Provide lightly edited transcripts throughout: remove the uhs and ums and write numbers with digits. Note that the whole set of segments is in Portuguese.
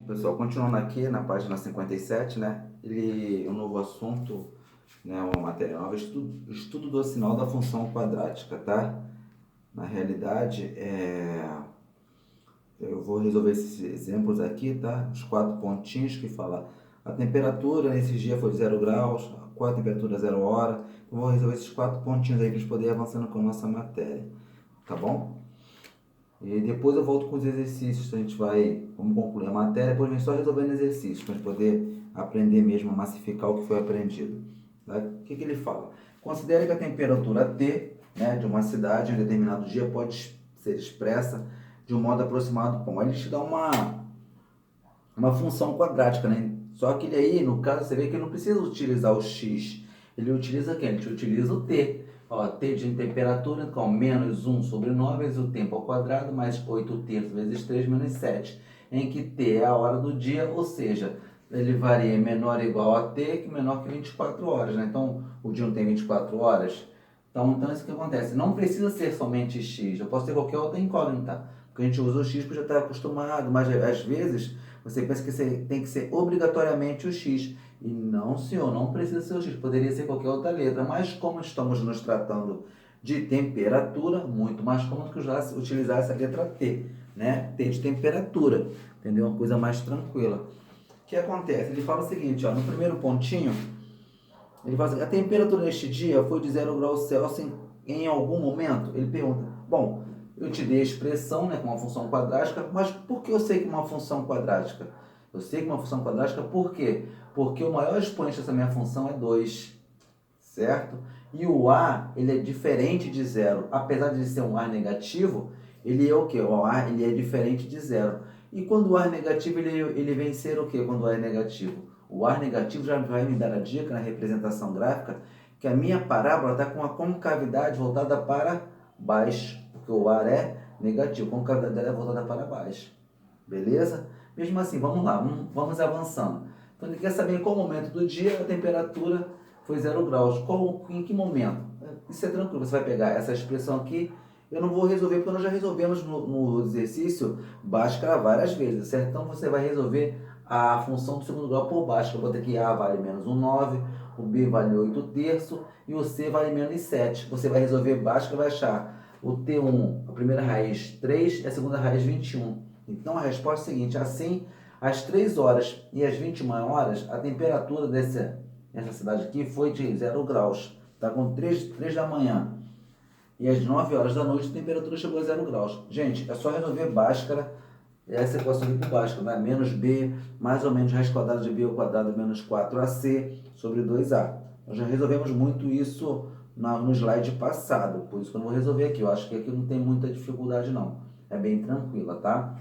Pessoal, continuando aqui na página 57, né? Um novo assunto, né? Uma matéria nova, estudo do sinal da função quadrática, tá? Na realidade, eu vou resolver esses exemplos aqui, tá? Os 4 pontinhos que fala a temperatura nesse dia foi de 0 graus, qual a temperatura 0 hora. Eu vou resolver esses 4 pontinhos aí para a gente poder ir avançando com a nossa matéria, tá bom? E depois eu volto com os exercícios, vamos concluir a matéria, depois vem só resolvendo exercícios, para a gente poder aprender mesmo a massificar o que foi aprendido. Tá? O que ele fala? Considere que a temperatura T, né, de uma cidade em um determinado dia pode ser expressa de um modo aproximado com. Ele te dá uma função quadrática, né? Só que ele aí, no caso, você vê que ele não precisa utilizar o x, ele utiliza quem? Ele utiliza o t. Ó, t de temperatura, então, menos 1 sobre 9 vezes o tempo ao quadrado, mais 8 terços vezes 3 menos 7, em que t é a hora do dia, ou seja, ele varia menor ou igual a t, que menor que 24 horas, né? Então, o dia não tem 24 horas. Então isso que acontece. Não precisa ser somente x, eu posso ter qualquer outra incógnita, porque a gente usa o x porque já está acostumado, mas às vezes você pensa que tem que ser obrigatoriamente o x. E não, senhor, não precisa ser o x, poderia ser qualquer outra letra. Mas como estamos nos tratando de temperatura, muito mais cômodo que utilizar essa letra T, né? T de temperatura, entendeu? Uma coisa mais tranquila. O que acontece? Ele fala o seguinte, ó, no primeiro pontinho, ele fala assim, a temperatura neste dia foi de 0 graus Celsius em algum momento? Ele pergunta, bom, eu te dei a expressão, né, com uma função quadrática, mas por que eu sei que é uma função quadrática? Eu sei que é uma função quadrática por quê? Porque o maior expoente dessa minha função é 2, certo? E o A, ele é diferente de zero. Apesar de ser um A negativo, ele é o quê? O A, ele é diferente de zero. E quando o A é negativo, ele vem ser o quê quando o A é negativo? O A negativo já vai me dar a dica na representação gráfica que a minha parábola está com a concavidade voltada para baixo, porque o ar é negativo, a concavidade dela é voltada para baixo. Beleza? Mesmo assim, vamos lá, vamos avançando. Então ele quer saber em qual momento do dia a temperatura foi 0 graus. Em que momento? Isso é tranquilo, você vai pegar essa expressão aqui, eu não vou resolver porque nós já resolvemos no exercício Bhaskara várias vezes, certo? Então você vai resolver a função do segundo grau por Bhaskara. Eu vou ter que A vale menos 1,9, o B vale 8 terços e o C vale menos 7. Você vai resolver Bhaskara e vai achar o T1, a primeira raiz 3 e a segunda raiz 21. Então a resposta é a seguinte, assim, às 3 horas e às 21 horas, a temperatura dessa cidade aqui foi de 0 graus. Tá com 3 da manhã. E às 9 horas da noite a temperatura chegou a 0 graus. Gente, é só resolver Bhaskara, essa equação aqui por Bhaskara, né? Menos B, mais ou menos raiz quadrada de B ao quadrado menos 4AC sobre 2A. Nós já resolvemos muito isso no slide passado, por isso que eu não vou resolver aqui. Eu acho que aqui não tem muita dificuldade não. É bem tranquila, tá?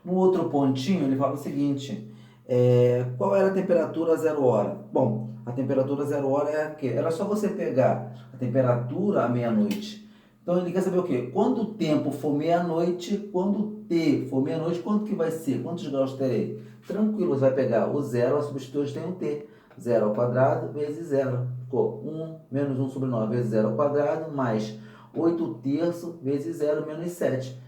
No outro pontinho, ele fala o seguinte, qual era a temperatura 0 hora? Bom, a temperatura 0 hora é a quê? Era só você pegar a temperatura à meia-noite. Então ele quer saber o quê? Quando o tempo for meia-noite, quando T for meia-noite, quanto que vai ser? Quantos graus terei? Tranquilo, você vai pegar o 0, a substituir onde tem o T. 0 ao quadrado vezes 0. Ficou 1 menos 1 sobre 9 vezes 0 ao quadrado, mais 8 terços vezes 0 menos 7.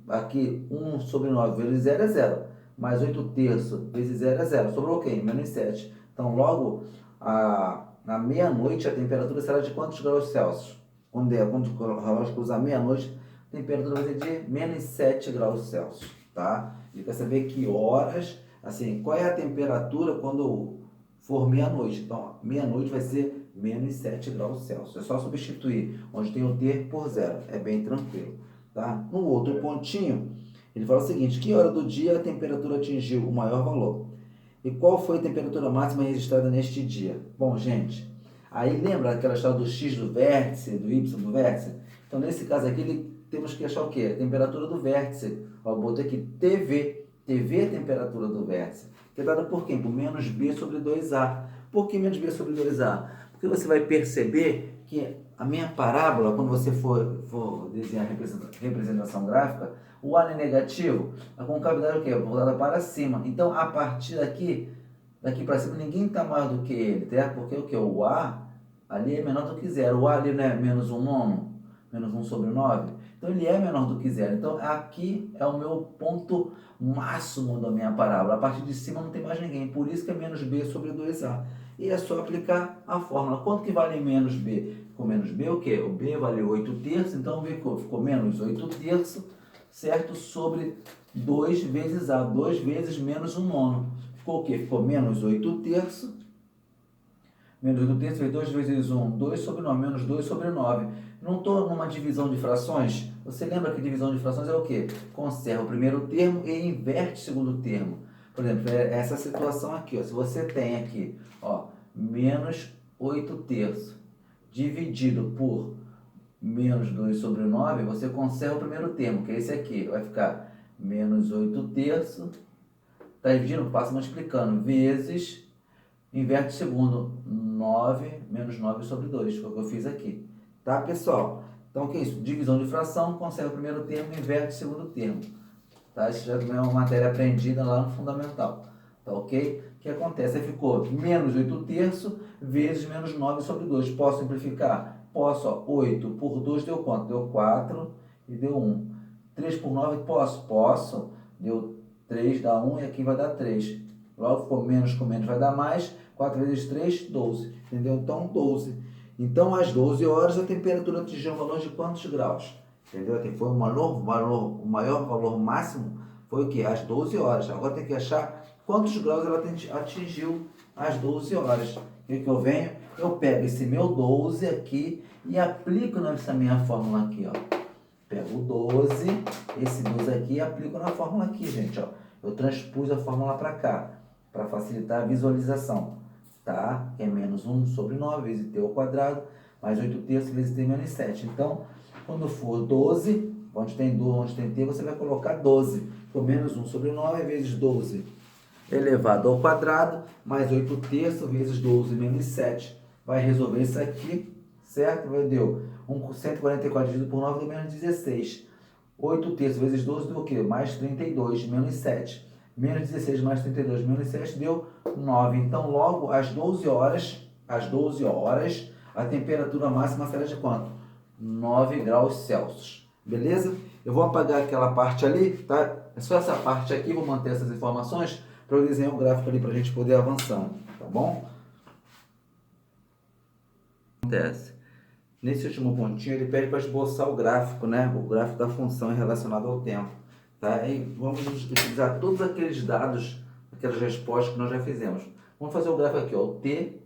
Aqui 1 sobre 9 vezes 0 é 0. Mais 8 terços vezes 0 é 0. Sobrou o quê? Menos 7. Então, logo, na meia-noite, a temperatura será de quantos graus Celsius? Quando o relógio cruzar meia-noite, a temperatura vai ser de menos 7 graus Celsius. Tá? Ele quer saber que horas, assim, qual é a temperatura quando for meia-noite. Então, meia-noite vai ser menos 7 graus Celsius. É só substituir onde tem o T por 0. É bem tranquilo. Tá? No outro pontinho, ele fala o seguinte, que hora do dia a temperatura atingiu o maior valor? E qual foi a temperatura máxima registrada neste dia? Bom, gente, aí lembra aquela história do x do vértice, do y do vértice? Então, nesse caso aqui, temos que achar o quê? A temperatura do vértice. Ó, eu botei aqui TV. TV é a temperatura do vértice. Que é dada por quem? Por menos B sobre 2A. Por que menos B sobre 2A? Porque você vai perceber que a minha parábola, quando você for desenhar a representação gráfica, o A é negativo, a concavidade é o quê? Voltada para cima. Então, a partir daqui para cima, ninguém está mais do que ele, certo? Porque o que? O A ali é menor do que zero. O A ali não é menos 1 nono. menos 1 sobre 9. Então ele é menor do que zero. Então aqui é o meu ponto máximo da minha parábola. A partir de cima não tem mais ninguém. Por isso que é menos b sobre 2a. E é só aplicar a fórmula. Quanto que vale menos b? Ficou menos b o quê? O b valeu 8 terços, então ficou menos 8 terços, certo? Sobre 2 vezes a. 2 vezes menos 1 nono. Ficou o quê? Ficou menos 8 terços. Menos 8 terços vezes 2 vezes 1, 2 sobre 9, menos 2 sobre 9. Não estou numa divisão de frações? Você lembra que divisão de frações é o quê? Conserva o primeiro termo e inverte o segundo termo. Por exemplo, essa situação aqui, ó, se você tem aqui, ó, menos 8 terços dividido por menos 2 sobre 9, você conserva o primeiro termo, que é esse aqui. Vai ficar menos 8 terços, está dividindo, passa multiplicando, vezes, inverte o segundo, 9 menos 9 sobre 2, foi o que eu fiz aqui. Tá, pessoal? Então, o que é isso? Divisão de fração, conserva o primeiro termo, inverte o segundo termo. Tá? Isso já é uma matéria aprendida lá no fundamental. Tá ok? O que acontece? Aí ficou menos 8 terços vezes menos 9 sobre 2. Posso simplificar? Posso. Ó, 8 por 2 deu quanto? Deu 4 e deu 1. 3 por 9 posso? Posso. Deu 3, dá 1 e aqui vai dar 3. Logo ficou menos com menos vai dar mais. 4 vezes 3, 12. Entendeu? Então, 12. Então, às 12 horas, a temperatura atingiu um valor de quantos graus? Entendeu? Foi o maior valor máximo foi o que? Às 12 horas. Agora tem que achar quantos graus ela atingiu às 12 horas. O que eu venho? Eu pego esse meu 12 aqui e aplico nessa minha fórmula aqui, ó. Pego o 12, esse 12 aqui e aplico na fórmula aqui, gente, ó. Eu transpus a fórmula para cá, para facilitar a visualização, tá? Que é menos 1 sobre 9 vezes t ao quadrado, mais 8 terços vezes t menos 7. Então, quando for 12, onde tem t, você vai colocar 12. Ficou menos 1 sobre 9 vezes 12 elevado ao quadrado, mais 8 terços vezes 12 menos 7. Vai resolver isso aqui, certo? Deu 144 dividido por 9 deu menos 16. 8 terços vezes 12 deu o quê? Mais 32, menos 7. Menos 16 mais 32 menos 7 deu 9. Então, logo, às 12 horas, a temperatura máxima será de quanto? 9 graus Celsius. Beleza? Eu vou apagar aquela parte ali, tá? É só essa parte aqui, vou manter essas informações para eu desenhar um gráfico ali para a gente poder avançar, tá bom? Acontece. Nesse último pontinho, ele pede para esboçar o gráfico, né? O gráfico da função relacionado ao tempo. Tá? E vamos utilizar todos aqueles dados, aquelas respostas que nós já fizemos. Vamos fazer o gráfico aqui, ó, o t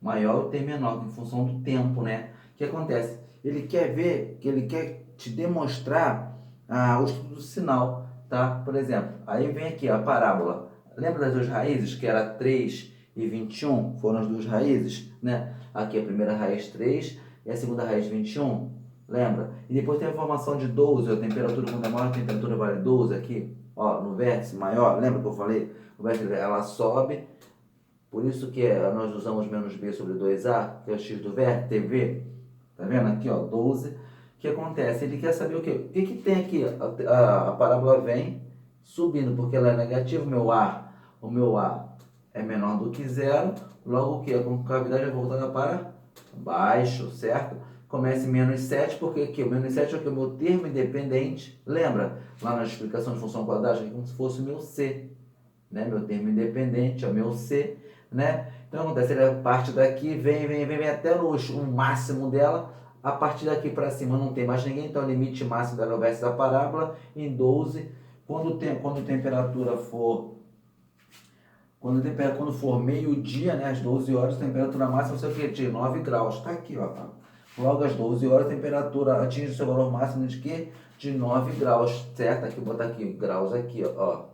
maior e o t menor, em função do tempo, né? O que acontece? Ele quer te demonstrar o estudo do sinal, tá? Por exemplo, aí vem aqui a parábola. Lembra das duas raízes, que era 3 e 21? Foram as duas raízes, né? Aqui a primeira raiz 3 e a segunda raiz 21. Lembra? E depois tem a informação de 12, a temperatura, quando é maior, a temperatura vale 12 aqui, ó, no vértice maior. Lembra que eu falei? O vértice, ela sobe, por isso que nós usamos menos b sobre 2a, que é o x do vértice, TV. Tá vendo? Aqui, ó, 12. O que acontece? Ele quer saber o quê? O que que tem aqui? A parábola vem subindo, porque ela é negativa, o meu A é menor do que zero, logo o que? A concavidade é voltada para baixo, certo? Começa em menos 7, porque aqui o menos 7 é o que? O meu termo independente. Lembra? Lá na explicação de função quadrada, é como se fosse o meu C. Né? Meu termo independente é o meu C. Né? Então acontece, ele parte daqui, vem até o máximo dela. A partir daqui para cima não tem mais ninguém, então o limite máximo dela é o vértice da parábola em 12. Quando a temperatura for... Quando for meio-dia, né, às 12 horas, a temperatura máxima vai ser o quê? De 9 graus. Está aqui, ó. Logo às 12 horas, a temperatura atinge o seu valor máximo de quê? De 9 graus, certo? Aqui, vou botar aqui, graus aqui, ó.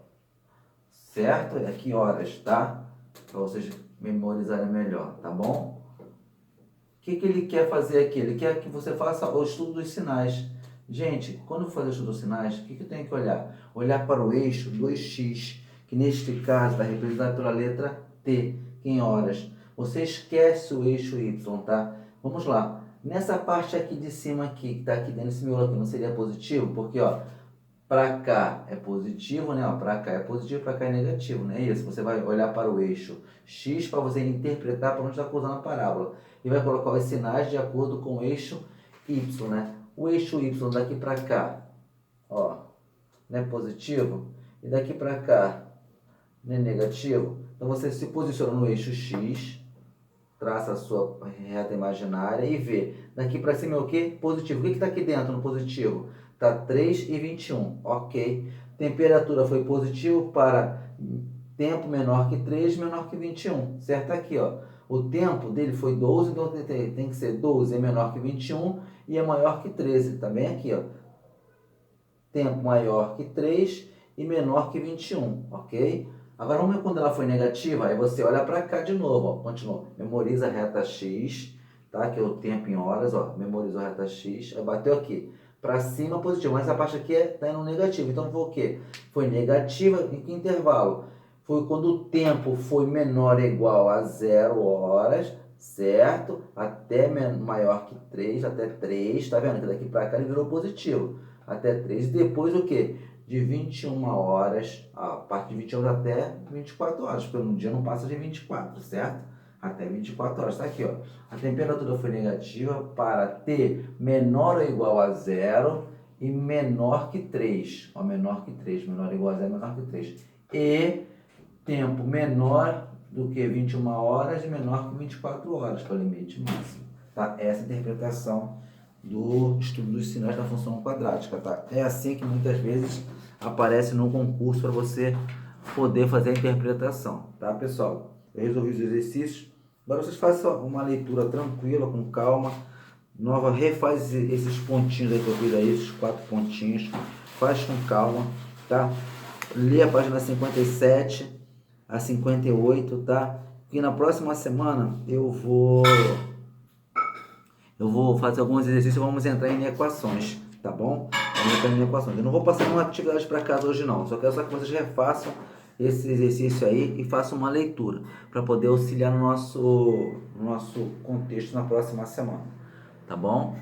Certo? Aqui horas, tá? Para vocês memorizarem melhor, tá bom? O que ele quer fazer aqui? Ele quer que você faça o estudo dos sinais. Gente, quando eu fazer o estudo dos sinais, o que eu tenho que olhar? Olhar para o eixo 2x, que neste caso está representado pela letra T, que em horas. Você esquece o eixo Y, tá? Vamos lá. Nessa parte aqui de cima aqui, que está aqui dentro desse miolo aqui, não seria positivo? Porque, ó, para cá é positivo, né? Para cá é positivo, para cá é negativo, né? Isso, você vai olhar para o eixo X para você interpretar para onde está cruzando a parábola. E vai colocar os sinais de acordo com o eixo Y, né? o eixo Y daqui para cá, ó, não é positivo, e daqui para cá não é negativo, então você se posiciona no eixo X, traça a sua reta imaginária e vê. Daqui para cima é o que? Positivo. O que está aqui dentro no positivo? Está 3 e 21. Ok. Temperatura foi positivo para tempo menor que 3, menor que 21. Certo? Aqui, ó. O tempo dele foi 12, então tem que ser 12 é menor que 21 e é maior que 13. Também aqui, ó. Tempo maior que 3 e menor que 21. Ok? Agora vamos ver quando ela foi negativa, aí você olha para cá de novo, ó, continua, memoriza a reta X, tá? Que é o tempo em horas, ó, memorizou a reta X, aí bateu aqui, para cima positivo, mas essa parte aqui está indo negativo, então foi o quê? Foi negativa em que intervalo? Foi quando o tempo foi menor ou igual a 0 horas, certo? Até maior que 3, até 3, tá vendo? Que daqui para cá ele virou positivo, até 3, e depois o quê? De 21 horas, a partir de 21 horas até 24 horas, porque um dia não passa de 24, certo? Até 24 horas, está aqui, ó. A temperatura foi negativa para T menor ou igual a 0 e menor que 3. Ó, menor que 3, menor ou igual a 0, menor que 3. E tempo menor do que 21 horas e menor que 24 horas, que é o limite máximo. Tá? Essa é a interpretação do estudo dos sinais da função quadrática, tá? É assim que muitas vezes aparece no concurso para você poder fazer a interpretação, tá, pessoal? Eu resolvi os exercícios. Agora vocês façam uma leitura tranquila, com calma. Refaz esses pontinhos aí que eu fiz aí, esses 4 pontinhos. Faz com calma, tá? Lê a página 57 a 58, tá? E na próxima semana eu vou fazer alguns exercícios e vamos entrar em equações, tá bom? Vamos entrar em equações. Eu não vou passar nenhuma atividade para casa hoje não, só quero que vocês refaçam esse exercício aí e façam uma leitura para poder auxiliar no nosso contexto na próxima semana, tá bom?